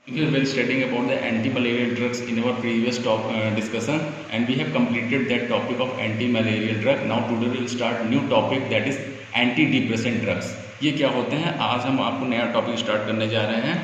We were studying about the anti-malarial drugs in our previous discussion, and we have completed that topic of anti-malarial drug. Now today we will start new topic, that is anti-depressant drugs. ये क्या होते हैं, आज हम आपको नया topic start करने जा रहे हैं.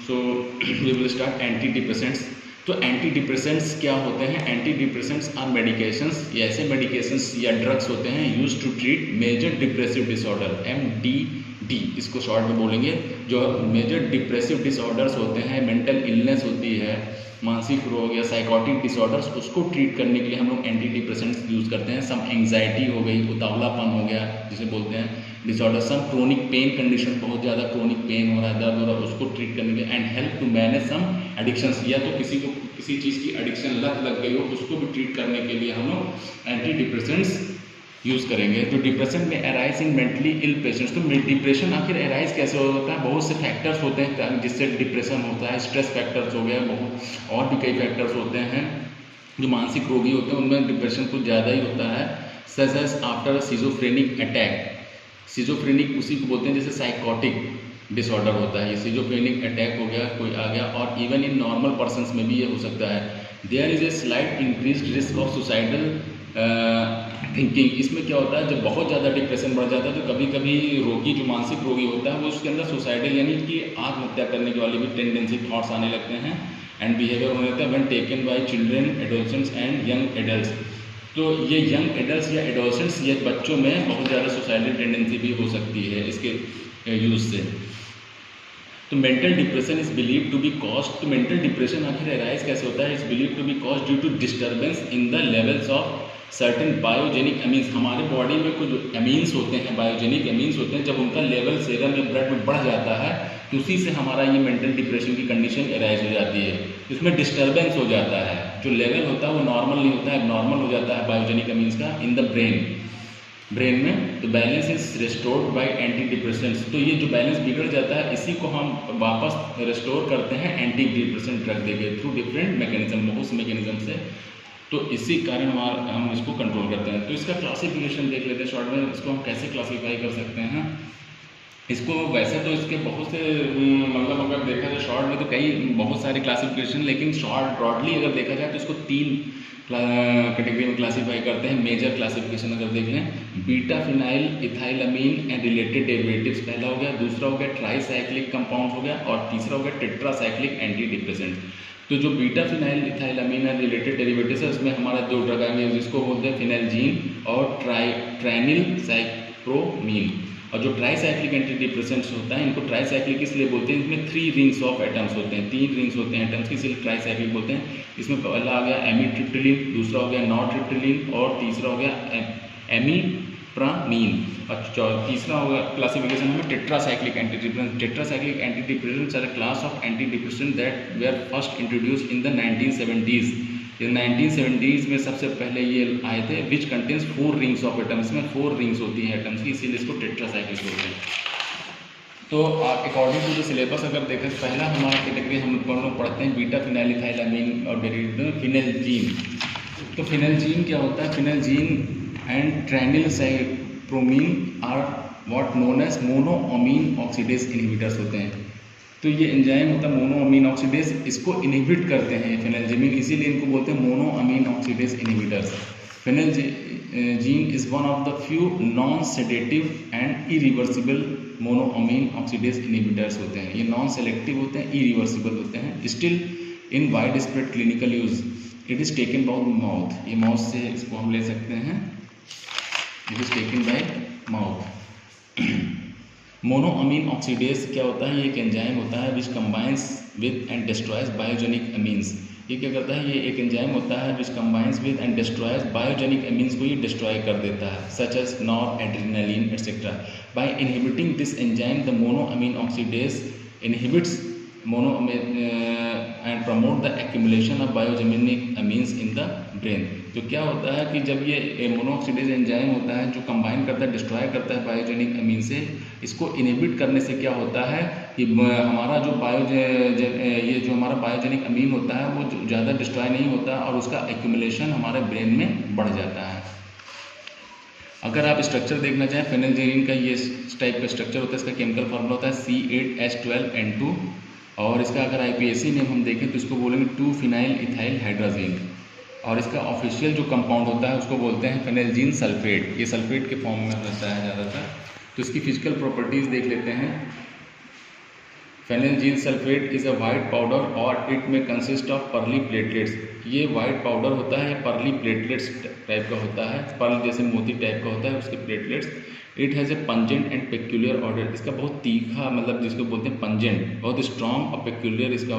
So we will start antidepressants. तो एंटी डिप्रेसेंट्स क्या होते हैं? एंटी डिप्रेसेंट्स आर मेडिकेशंस, ये ऐसे मेडिकेशंस या ड्रग्स होते हैं use to treat major depressive disorder, MDD इसको शॉर्ट में बोलेंगे. जो मेजर डिप्रेसिव डिसऑर्डर्स होते हैं, मेंटल इलनेस होती है, मानसिक रोग या साइकोटिक डिसऑर्डर्स, उसको ट्रीट करने के लिए हम लोग एंटी डिप्रेसेंट्स यूज़ करते हैं. सम एंग्जाइटी हो गई, उतावलापन हो गया जिसे बोलते हैं डिसऑर्डर, सम क्रोनिक पेन कंडीशन, बहुत ज़्यादा क्रोनिक पेन हो रहा है, दर्द हो रहा है, उसको ट्रीट करने के लिए. And help to manage some addictions, या तो किसी को किसी चीज़ की एडिक्शन लत लग गई हो, उसको भी ट्रीट करने के लिए हम लोग एंटी डिप्रेसेंट्स यूज़ करेंगे. तो डिप्रेशन में arise in mentally ill patients. तो डिप्रेशन आखिर अराइज कैसे होता है? बहुत से फैक्टर्स होते हैं जिससे डिप्रेशन होता है. स्ट्रेस फैक्टर्स हो गया, बहुत और भी कई फैक्टर्स होते हैं. जो मानसिक रोगी होते हैं उनमें डिप्रेशन कुछ ज़्यादा ही होता है. Such as after schizophrenic attack, schizophrenic उसी को बोलते हैं जैसे साइकोटिक डिसऑर्डर होता है. ये सिजोफ्रेनिक अटैक हो गया, कोई आ गया, और इवन इन नॉर्मल पर्सनस में भी ये हो सकता है. There is a slight increase risk of suicidal thinking. इसमें क्या होता है, जब बहुत ज़्यादा डिप्रेशन बढ़ जाता है तो कभी कभी रोगी, जो मानसिक रोगी होता है, वो उसके अंदर सुसाइडल यानी कि आत्महत्या करने के वाली भी टेंडेंसी, थॉट्स आने लगते हैं एंड बिहेवियर होने लगता है when taken by children, adolescents and young adults. तो ये यंग एडल्ट्स या एडोलसेंट्स, ये बच्चों में बहुत ज़्यादा सुसाइडल टेंडेंसी भी हो सकती है इसके यूज़ से. तो mental depression is believe to be cause. तो मेंटल डिप्रेशन आखिर अराइज कैसे होता है? Is believe to be cause due to disturbance in the levels of certain biogenic amines. हमारे बॉडी में कुछ एमीन्स होते हैं, बायोजेनिक एमीन्स होते हैं, जब उनका लेवल सेरम में, ब्लड में बढ़ जाता है तो उसी से हमारा ये मेंटल डिप्रेशन की कंडीशन अराइज हो जाती है. इसमें डिस्टर्बेंस हो जाता है, जो लेवल होता है वो नॉर्मल नहीं होता है, नॉर्मल हो जाता है बायोजेनिक एमीन्स का इन द ब्रेन में. तो balance is restored bye anti depressants. तो ये जो बैलेंस बिगड़ जाता है, इसी को हम वापस रिस्टोर करते हैं एंटी डिप्रेसेंट ड्रग देके थ्रू डिफरेंट मैकेनिज्म, बहुत से मैकेनिज्म से. तो इसी कारण हम इसको कंट्रोल करते हैं. तो इसका क्लासिफिकेशन देख लेते हैं शॉर्ट में. इसको हम कैसे क्लासीफाई कर सकते हैं इसको? वैसे तो इसके बहुत से मतलब अगर देखा जाए शॉर्ट में तो कई बहुत सारे क्लासिफिकेशन, लेकिन शॉर्ट ब्रॉडली अगर देखा जाए तो इसको 3 कैटेगरी में क्लासीफाई करते हैं. मेजर क्लासिफिकेशन अगर देख लें, beta phenyl ethylamine and related derivatives पहला हो गया, दूसरा हो गया ट्राईसाइक्लिक कंपाउंड हो गया, और तीसरा हो गया टेट्रासाइक्लिक एंटी डिप्रेसेंट. तो जो beta phenyl ethylamine and related derivatives है, उसमें हमारा 2 ड्रग आएंगे जिसको बोलते हैं फिनाइलजीन और ट्राइनिल साइक्रोमीन. और जो ट्राईसाइक्लिक एंटी डिप्रेसेंट्स होता है, इनको ट्राईसाइक्लिक इसलिए बोलते हैं, इसमें 3 रिंग्स ऑफ एटम्स होते हैं, 3 रिंग्स होते हैं एटम्स की, इसलिए ट्राईसाइक्लिक बोलते हैं. इसमें पहला आ गया एमीट्रिप्टिलिन, दूसरा हो गया नॉर्ट्रिप्टिलिन, और तीसरा हो गया एमीप्रामीन, और तीसरा होगा क्लासिफिकेशन में tetracyclic anti depressant. Tetracyclic anti depressants are a class of anti depressant that were first introduce in the 1970s. ये 1970s में सबसे पहले ये आए थे. Which contains 4 rings of atoms, में 4 रिंग्स होती हैं एटम्स की, इसीलिए इसको टेट्रासाइक्लिक बोलते हैं. तो अकॉर्डिंग टू द सिलेबस अगर देखें, पहला हमारा कैटेगरी हम लोग पढ़ते हैं बीटा फिनाइल इथाइलामीन और डेरिवेटिव फिनाइलजीन. तो फिनाइलजीन क्या होता है? Phenelzine and tranylcypromine are what known as monoamine oxidase inhibitors होते हैं. तो ये एंजाइम होता है मोनोअमीन ऑक्सीडेज, इसको इनहिबिट करते हैं फिनाइलजीन, इसीलिए इनको बोलते हैं monoamine oxidase inhibitors. Phenelzine is one of the few non sedative and irreversible monoamine oxidase inhibitors होते हैं. ये नॉन सेलेक्टिव होते हैं, इरिवर्सिबल होते हैं. Still in widespread clinical use it is taken by mouth. ये माउथ से इसको हम ले सकते हैं, it is taken by mouth. Monoamine oxidase क्या होता है? ये एक एंजाइम होता है which combines with and destroys biogenic amines. ये क्या करता है? ये एक एंजाइम होता है which combines with and destroys biogenic amines को ये डिस्ट्रॉय कर देता है, such as nor adrenaline etcetera. By inhibiting this enzyme the monoamine oxidase inhibits and promote the accumulation of biogenic amines in the brain. तो क्या होता है कि जब ये मोनोऑक्सीडेज एंजाइम होता है जो कंबाइन करता है, डिस्ट्रॉय करता है बायोजेनिक एमीन से, इसको इनहिबिट करने से क्या होता है कि हमारा जो ये जो हमारा बायोजेनिक एमीन होता है वो ज़्यादा डिस्ट्रॉय नहीं होता और उसका एक्यूमुलेशन हमारे ब्रेन में बढ़ जाता है. अगर आप स्ट्रक्चर देखना चाहें, फिनाइलजीन का ये टाइप का स्ट्रक्चर होता है, इसका केमिकल फॉर्मूला होता है C8H12N2 और इसका अगर IPAC नेम हम देखें तो इसको बोलेंगे 2-फिनाइल इथाइल हाइड्राजीन। और इसका ऑफिशियल जो कंपाउंड होता है उसको बोलते हैं फेनेल्जीन सल्फेट। ये सल्फेट के फॉर्म में रहता है ज़्यादातर। तो इसकी फिजिकल प्रॉपर्टीज़ देख लेते हैं। Phenelzine sulphate is a white powder और इट में कंसिस्ट ऑफ पर्ली प्लेटलेट्स। ये वाइट पाउडर होता है, पर्ली प्लेटलेट्स टाइप का होता है, पर्ल जैसे मोती टाइप का होता है उसके platelets. It has a pungent and peculiar order. इसका बहुत तीखा, मतलब जिसको बोलते हैं पंजेंट, बहुत स्ट्रॉन्ग और पेक्यूलियर इसका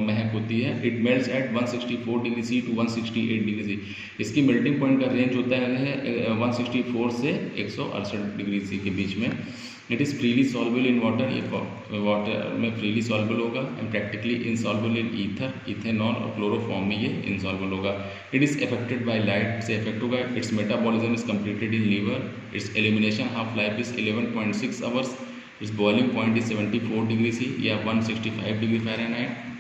महक होती है। It melts at 164 degree C to 168 degree C. इसकी मेल्टिंग पॉइंट का रेंज होता है 164 से 168 डिग्री सी के बीच में। It is freely soluble in water, ये वाटर में फ्रीली सॉल्युबल होगा, and practically insoluble in ether, ethanol और क्लोरोफॉर्म में ये इनसॉल्युबल होगा। It is affected by light से इफेक्ट होगा। Its metabolism is completed in liver. Its elimination half life is 11.6 hours. Its boiling point is 74 degree C या 165 degree Fahrenheit.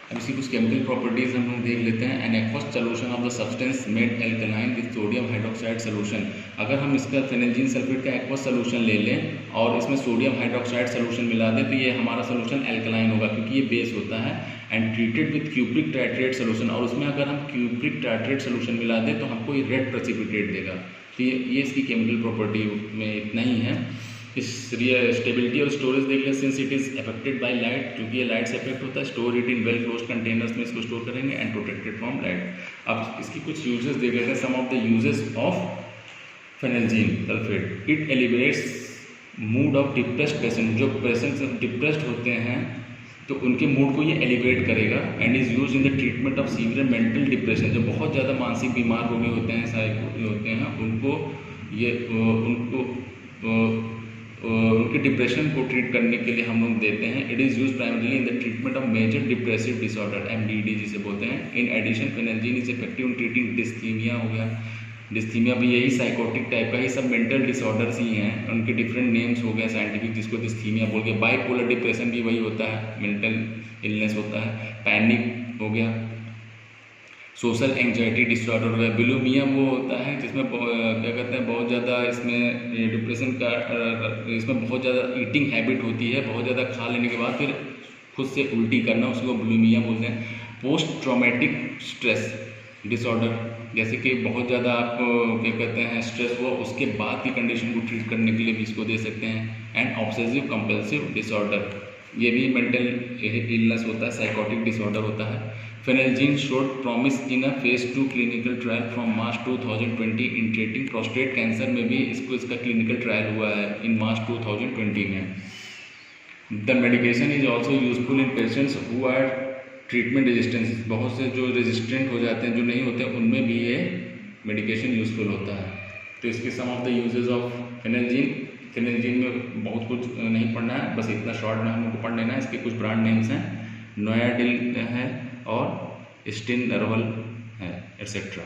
अब इसकी कुछ केमिकल प्रॉपर्टीज़ हम लोग देख लेते हैं। An aqueous solution of the substance made alkaline with sodium hydroxide solution. अगर हम इसका फेनेल्जीन सल्फेट का एक्वस सोल्यूशन ले लें और इसमें सोडियम हाइड्रोक्साइड सोल्यूशन मिला दें तो ये हमारा सोल्यूशन एल्कलाइन होगा, क्योंकि ये बेस होता है। And treated with cupric titrate solution, और उसमें अगर हम क्यूप्रिक टाइट्रेट सोल्यूशन मिला दें तो हमको ये रेड प्रेसिपिटेट देगा। तो ये इसकी केमिकल प्रॉपर्टी में इतना ही है। इस स्टेबिलिटी और स्टोरेज देख लें। Since it is affected by light, क्योंकि ये लाइट से अफेक्ट होता है, store it in well close containers में इसको स्टोर करेंगे एंड प्रोटेक्टेड फ्रॉम लाइट। अब इसकी कुछ यूजेस देख लेते हैं। Some of the uses of phenelzine sulphate. It elevates mood of depressed patient. जो पेशेंट्स डिप्रेस्ड होते हैं तो उनके मूड को ये एलिवेट करेगा। And is use in the treatment of severe mental depression. जो बहुत ज़्यादा मानसिक बीमार हो गए होते हैं, साइको होते हैं, उनको उनके डिप्रेशन को ट्रीट करने के लिए हम लोग देते हैं। It is use primarily in the treatment of major depressive disorder, MDD जिसे बोलते हैं। In addition phenelzine is effective in treating dysthymia हो गया। डिस्थीमिया भी यही साइकोटिक टाइप का ही, सब मेंटल डिसऑर्डर्स ही हैं, उनके डिफरेंट नेम्स हो गए साइंटिफिक, जिसको डिस्थीमिया बोल के। बाइपोलर डिप्रेशन भी वही होता है, मेंटल इलनेस होता है। पैनिक हो गया। सोशल एंग्जाइटी डिसऑर्डर हो गया। बुलिमिया वो होता है जिसमें क्या कहते हैं, बहुत ज़्यादा इसमें डिप्रेशन का, इसमें बहुत ज़्यादा ईटिंग हैबिट होती है, बहुत ज़्यादा खा लेने के बाद फिर खुद से उल्टी करना, उसको बुलिमिया बोलते हैं। पोस्ट ट्रॉमेटिक स्ट्रेस डिसऑर्डर, जैसे कि बहुत ज़्यादा आपको क्या कहते हैं स्ट्रेस हुआ, उसके बाद की कंडीशन को ट्रीट करने के लिए भी इसको दे सकते हैं। एंड ऑब्सेसिव कंपल्सिव डिसऑर्डर, ये भी मेंटल इलनेस होता है, साइकोटिक डिसऑर्डर होता है। Phenelzine showed promise in a phase 2 clinical trial from March 2020 in treating prostate cancer में भी इसका क्लिनिकल ट्रायल हुआ है इन मार्च 2020 में। The medication is also useful in patients who are treatment resistance. बहुत से जो रेजिस्टेंट हो जाते हैं, जो नहीं होते, उनमें भी ये मेडिकेशन यूजफुल होता है। तो इसके सम ऑफ द यूजेज ऑफ फेनेल्जीन। फेनेल्जीन में बहुत कुछ नहीं पढ़ना है, बस इतना शॉर्ट में हमको पढ़ लेना है। इसके कुछ ब्रांड नेम्स हैं, नोयाडिल है और स्टिनरवल है, एटसेट्रा।